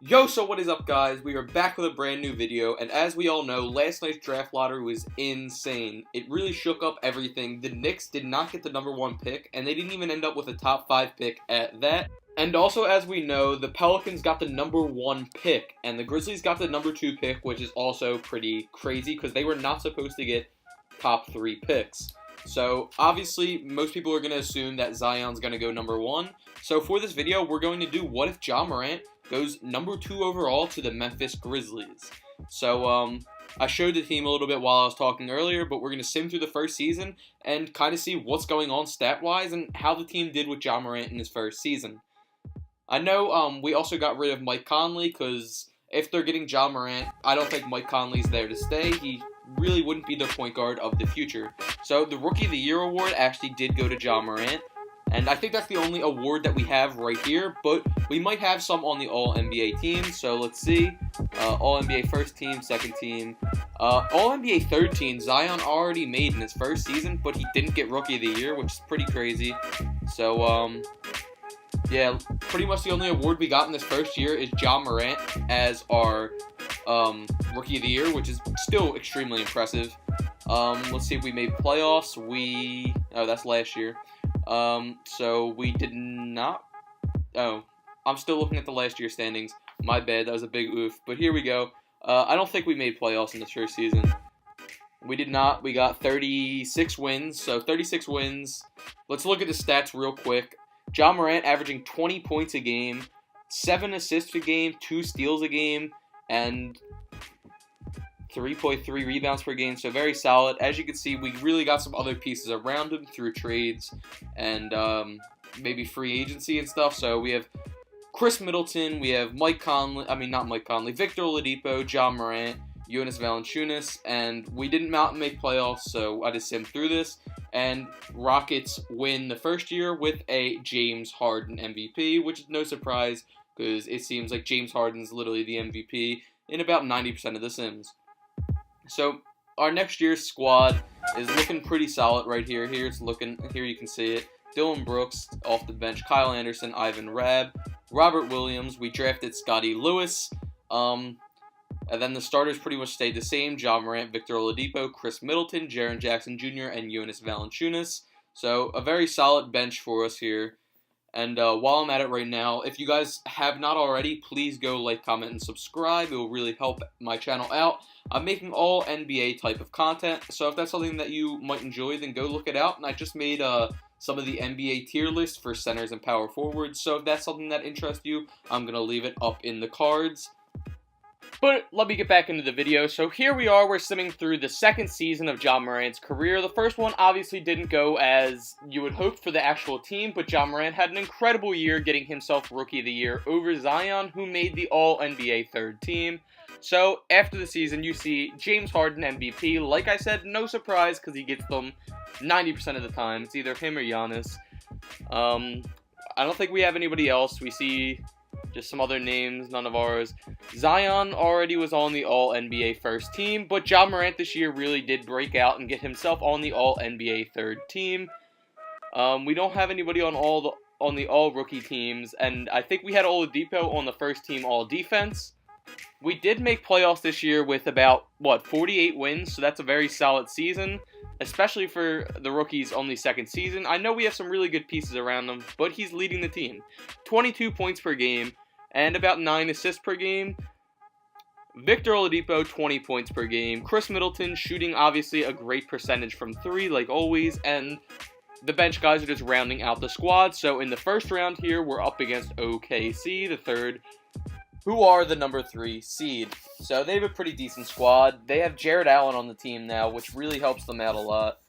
Yo, so what is up, guys? We are back with a brand new video, and as we all know, last night's draft lottery was insane. It really shook up everything. The Knicks did not get the number 1 pick, and they didn't even end up with a top 5 pick at that. And also, as we know, the Pelicans got the number 1 pick, and the Grizzlies got the number 2 pick, which is also pretty crazy, because they were not supposed to get top 3 picks. So, obviously, most people are going to assume that Zion's going to go number 1. So, for this video, we're going to do what if Ja Morant goes number 2 overall to the Memphis Grizzlies. So, I showed the team a little bit while I was talking earlier, but we're going to sim through the first season and kind of see what's going on stat-wise and how the team did with Ja Morant in his first season. I know we also got rid of Mike Conley because if they're getting Ja Morant, I don't think Mike Conley's there to stay. He really wouldn't be the point guard of the future. So the Rookie of the Year award actually did go to Ja Morant. And I think that's the only award that we have right here, but we might have some on the All-NBA team, so let's see. All-NBA first team, second team. All-NBA third team, Zion already made in his first season, but he didn't get Rookie of the Year, which is pretty crazy. So, yeah, pretty much the only award we got in this first year is Ja Morant as our Rookie of the Year, which is still extremely impressive. Let's see if we made playoffs. Oh, that's last year. So we did not. Oh, I'm still looking at the last year standings. My bad, that was a big oof. But here we go. I don't think we made playoffs in this first season. We did not. We got 36 wins. So 36 wins. Let's look at the stats real quick. Ja Morant averaging 20 points a game, 7 assists a game, 2 steals a game, and 3.3 rebounds per game, so very solid. As you can see, we really got some other pieces around him through trades and maybe free agency and stuff. So we have Chris Middleton, we have Victor Oladipo, Ja Morant, Jonas Valanciunas, and we didn't make playoffs, so I just simmed through this. And Rockets win the first year with a James Harden MVP, which is no surprise because it seems like James Harden's literally the MVP in about 90% of the sims. So our next year's squad is looking pretty solid right here. Here you can see it. Dylan Brooks off the bench, Kyle Anderson, Ivan Rabb, Robert Williams. We drafted Scotty Lewis. And then the starters pretty much stayed the same. Ja Morant, Victor Oladipo, Chris Middleton, Jaren Jackson Jr., and Jonas Valanciunas. So a very solid bench for us here. And while I'm at it right now, if you guys have not already, please go like, comment, and subscribe. It will really help my channel out. I'm making all NBA type of content, so if that's something that you might enjoy, then go look it out. And I just made some of the NBA tier list for centers and power forwards, so if that's something that interests you, I'm going to leave it up in the cards. But let me get back into the video. So here we are, we're simming through the second season of Ja Morant's career. The first one obviously didn't go as you would hope for the actual team, but Ja Morant had an incredible year getting himself Rookie of the Year over Zion, who made the All-NBA third team. So after the season, you see James Harden MVP. Like I said, no surprise because he gets them 90% of the time. It's either him or Giannis. I don't think we have anybody else. We see just some other names, none of ours. Zion already was on the All-NBA first team, but Ja Morant this year really did break out and get himself on the All-NBA third team. We don't have anybody on the All-Rookie teams, and I think we had Oladipo on the first team All-Defense. We did make playoffs this year with about, 48 wins, so that's a very solid season, especially for the rookie's only second season. I know we have some really good pieces around him, but he's leading the team. 22 points per game and about 9 assists per game. Victor Oladipo, 20 points per game. Chris Middleton shooting obviously a great percentage from 3, like always, and the bench guys are just rounding out the squad. So in the first round here, we're up against OKC, the third, who are the number 3 seed. So they have a pretty decent squad. They have Jared Allen on the team now, which really helps them out a lot,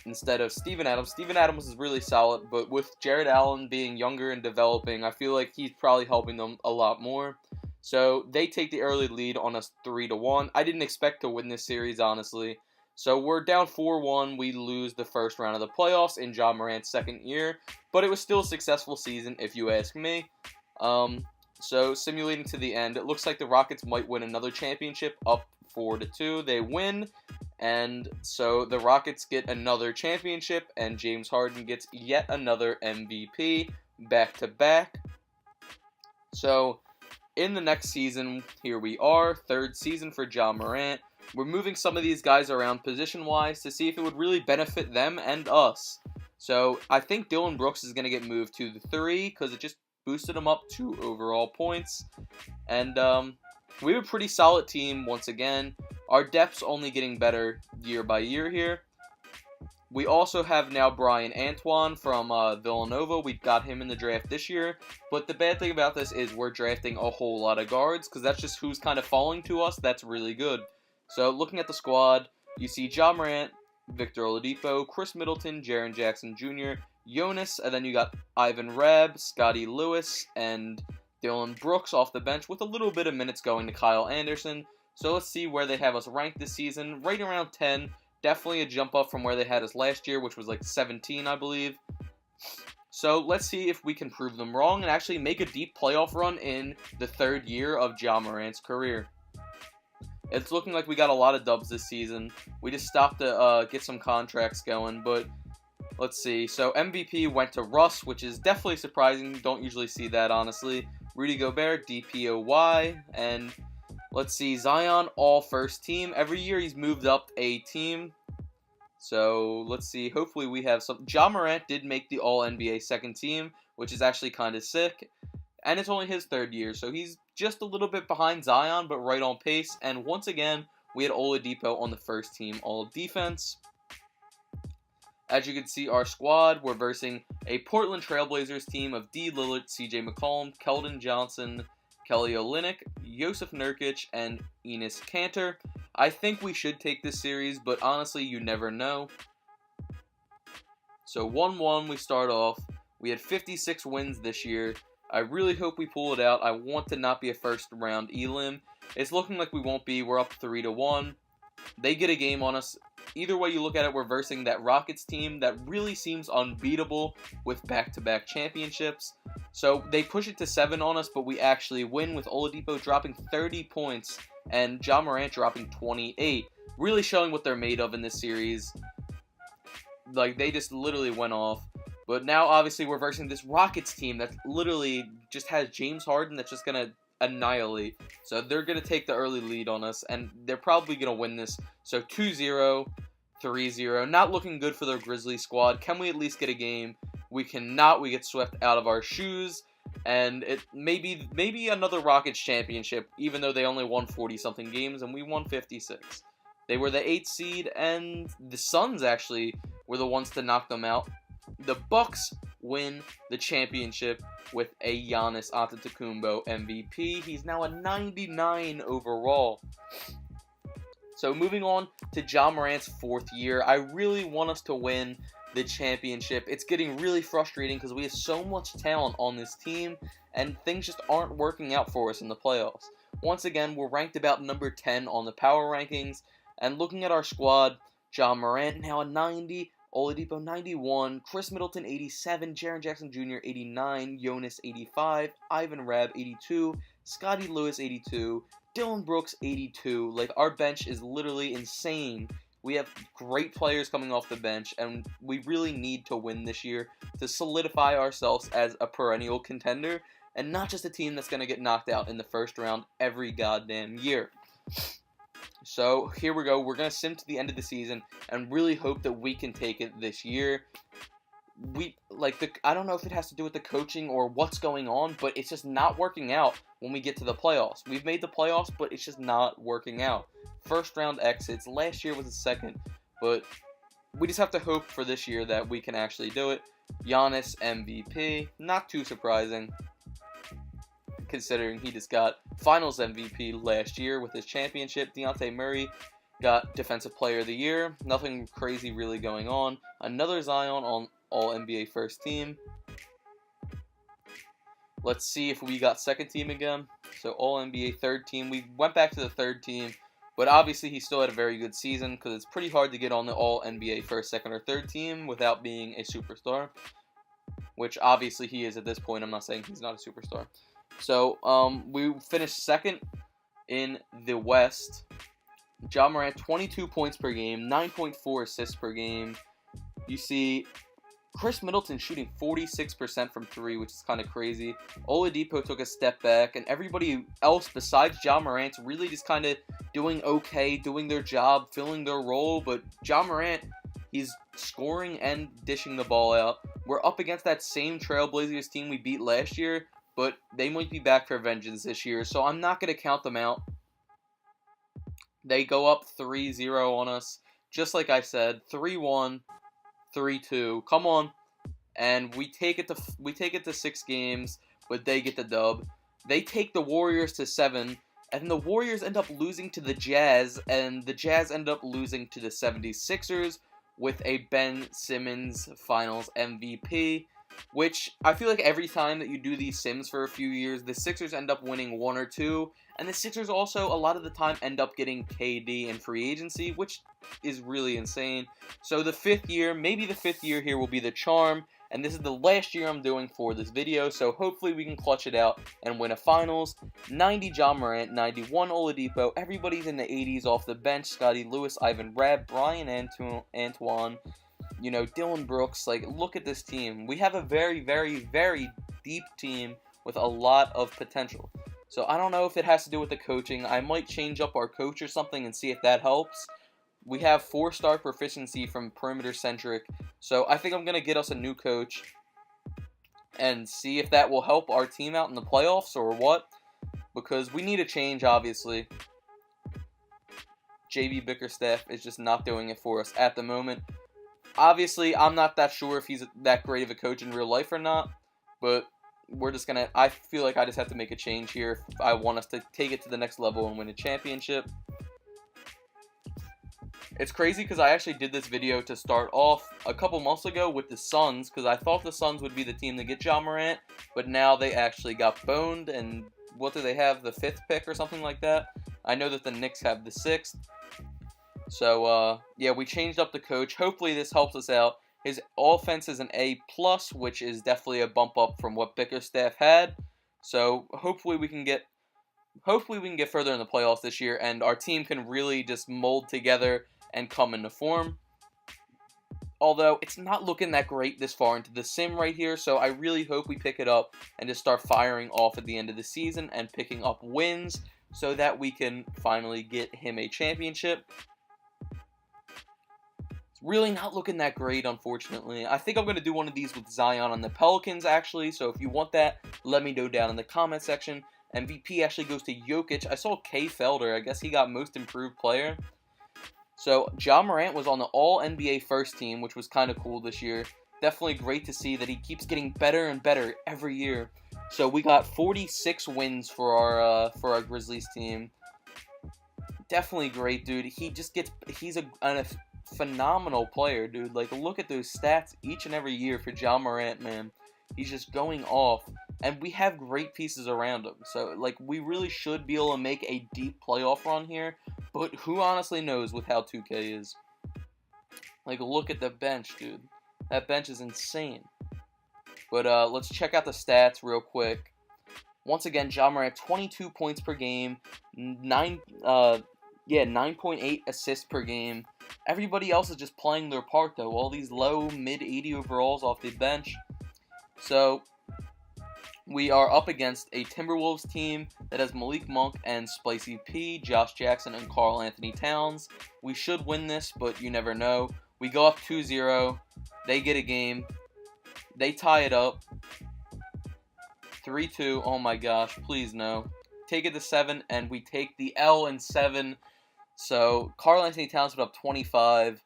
instead of Steven Adams. Steven Adams is really solid, but with Jared Allen being younger and developing, I feel like he's probably helping them a lot more. So they take the early lead on us 3-1. I didn't expect to win this series, honestly. So we're down 4-1. We lose the first round of the playoffs in Ja Morant's second year, but it was still a successful season, if you ask me. So, simulating to the end, it looks like the Rockets might win another championship, up 4-2. They win, and so the Rockets get another championship, and James Harden gets yet another MVP, back-to-back. So, in the next season, here we are, third season for Ja Morant. We're moving some of these guys around position-wise to see if it would really benefit them and us. So I think Dillon Brooks is going to get moved to the 3 because it just boosted him up 2 overall points. And we have a pretty solid team once again. Our depth's only getting better year by year here. We also have now Brian Antoine from Villanova. We got him in the draft this year. But the bad thing about this is we're drafting a whole lot of guards because that's just who's kind of falling to us. That's really good. So looking at the squad, you see Ja Morant, Victor Oladipo, Chris Middleton, Jaren Jackson Jr., Jonas, and then you got Ivan Rabb, Scotty Lewis, and Dillon Brooks off the bench with a little bit of minutes going to Kyle Anderson. So let's see where they have us ranked this season. Right around 10. Definitely a jump up from where they had us last year, which was like 17, I believe. So let's see if we can prove them wrong and actually make a deep playoff run in the third year of Ja Morant's career. It's looking like we got a lot of dubs this season. We just stopped to get some contracts going, but let's see. So MVP went to Russ, which is definitely surprising. Don't usually see that, honestly. Rudy Gobert, DPOY, and let's see, Zion, all first team. Every year he's moved up a team. So let's see. Hopefully we have some. Ja Morant did make the All-NBA second team, which is actually kind of sick. And it's only his third year, so he's just a little bit behind Zion, but right on pace. And once again, we had Oladipo on the first team All-Defense. As you can see, our squad, we're versing a Portland Trailblazers team of D. Lillard, CJ McCollum, Keldon Johnson, Kelly Olynyk, Yusuf Nurkic, and Enes Kanter. I think we should take this series, but honestly, you never know. So 1-1 we start off. We had 56 wins this year. I really hope we pull it out. I want to not be a first round elim. It's looking like we won't be. We're up 3-1. They get a game on us. Either way you look at it, we're versing that Rockets team that really seems unbeatable with back-to-back championships. So they push it to 7 on us, but we actually win with Oladipo dropping 30 points and Ja Morant dropping 28. Really showing what they're made of in this series. Like, they just literally went off. But now, obviously, we're versing this Rockets team that literally just has James Harden that's just going to annihilate. So they're going to take the early lead on us, and they're probably going to win this. So 2-0, 3-0. Not looking good for the Grizzlies squad. Can we at least get a game? We cannot. We get swept out of our shoes. And it maybe another Rockets championship, even though they only won 40-something games, and we won 56. They were the 8th seed, and the Suns actually were the ones to knock them out. The Bucks win the championship with a Giannis Antetokounmpo MVP. He's now a 99 overall. So moving on to Ja Morant's 4th year, I really want us to win the championship. It's getting really frustrating because we have so much talent on this team, and things just aren't working out for us in the playoffs. Once again, we're ranked about number 10 on the power rankings, and looking at our squad, Ja Morant now a 90, Oladipo 91, Chris Middleton 87, Jaren Jackson Jr. 89, Jonas 85, Ivan Rabb 82, Scotty Lewis 82, Dillon Brooks 82. Like, our bench is literally insane. We have great players coming off the bench, and we really need to win this year to solidify ourselves as a perennial contender, and not just a team that's going to get knocked out in the first round every goddamn year. So here we go. We're going to sim to the end of the season and really hope that we can take it this year. I don't know if it has to do with the coaching or what's going on, but it's just not working out when we get to the playoffs. We've made the playoffs, but it's just not working out. First round exits. Last year was the second, but we just have to hope for this year that we can actually do it. Giannis MVP. Not too surprising, considering he just got Finals MVP last year with his championship. Dejounte Murray got Defensive Player of the Year. Nothing crazy really going on. Another Zion on All-NBA first team. Let's see if we got second team again. So All-NBA third team. We went back to the third team, but obviously he still had a very good season because it's pretty hard to get on the All-NBA first, second, or third team without being a superstar, which obviously he is at this point. I'm not saying he's not a superstar. So, we finished second in the West. Ja Morant, 22 points per game, 9.4 assists per game. You see Chris Middleton shooting 46% from 3, which is kind of crazy. Oladipo took a step back, and everybody else besides Ja Morant's really just kind of doing okay, doing their job, filling their role. But Ja Morant, he's scoring and dishing the ball out. We're up against that same Trailblazers team we beat last year, but they might be back for vengeance this year, so I'm not going to count them out. They go up 3-0 on us, just like I said, 3-1, 3-2. Come on. And we take it to 6 games, but they get the dub. They take the Warriors to 7, and the Warriors end up losing to the Jazz, and the Jazz end up losing to the 76ers with a Ben Simmons Finals MVP, which I feel like every time that you do these sims for a few years, the Sixers end up winning 1 or 2, and the Sixers also a lot of the time end up getting KD in free agency, which is really insane. So the 5th year, maybe the 5th year here will be the charm, and this is the last year I'm doing for this video, so hopefully we can clutch it out and win a finals. 90 Ja Morant, 91 Oladipo, everybody's in the 80s off the bench. Scotty Lewis, Ivan Rabb, Brian Antoine, you know, Dylan Brooks. Like, look at this team. We have a very, very, very deep team with a lot of potential. So I don't know if it has to do with the coaching. I might change up our coach or something and see if that helps. We have 4-star proficiency from perimeter centric, so I think I'm going to get us a new coach and see if that will help our team out in the playoffs or what, because we need a change, obviously. JB Bickerstaff is just not doing it for us at the moment. Obviously, I'm not that sure if he's that great of a coach in real life or not, but we're just going to, I feel like I just have to make a change here if I want us to take it to the next level and win a championship. It's crazy because I actually did this video to start off a couple months ago with the Suns, because I thought the Suns would be the team to get Ja Morant, but now they actually got boned, and what do they have, the 5th pick or something like that? I know that the Knicks have the 6th. So, yeah, we changed up the coach. Hopefully this helps us out. His offense is an A+, which is definitely a bump up from what Bickerstaff had. So, hopefully we can get further in the playoffs this year, and our team can really just mold together and come into form. Although, it's not looking that great this far into the sim right here, so I really hope we pick it up and just start firing off at the end of the season and picking up wins so that we can finally get him a championship. It's really not looking that great, unfortunately. I think I'm going to do one of these with Zion on the Pelicans, actually, so if you want that, let me know down in the comment section. MVP actually goes to Jokic. I saw Kay Felder. I guess he got most improved player. So, Ja Morant was on the All-NBA first team, which was kind of cool this year. Definitely great to see that he keeps getting better and better every year. So, we got 46 wins for our Grizzlies team. Definitely great, dude. He's a phenomenal player, dude. Like, look at those stats each and every year for Ja Morant, man. He's just going off. And we have great pieces around him. So, like, we really should be able to make a deep playoff run here. But who honestly knows with how 2K is. Like, look at the bench, dude. That bench is insane. But let's check out the stats real quick. Once again, Ja Morant, 22 points per game. 9.8 assists per game. Everybody else is just playing their part, though. All these low, mid-80 overalls off the bench. So, we are up against a Timberwolves team that has Malik Monk and Spicy P, Josh Jackson, and Karl Anthony Towns. We should win this, but you never know. We go up 2-0. They get a game. They tie it up. 3-2. Oh my gosh, please no. Take it to 7, and we take the L in 7. So, Karl Anthony Towns put up 25.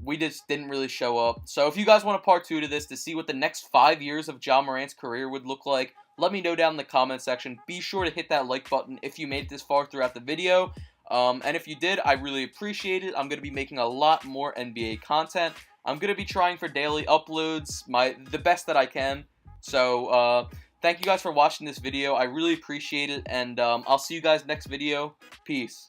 We just didn't really show up. So if you guys want a part 2 to this to see what the next 5 years of Ja Morant's career would look like, let me know down in the comment section. Be sure to hit that like button if you made it this far throughout the video. And if you did, I really appreciate it. I'm going to be making a lot more NBA content. I'm going to be trying for daily uploads, the best that I can. So thank you guys for watching this video. I really appreciate it. And I'll see you guys next video. Peace.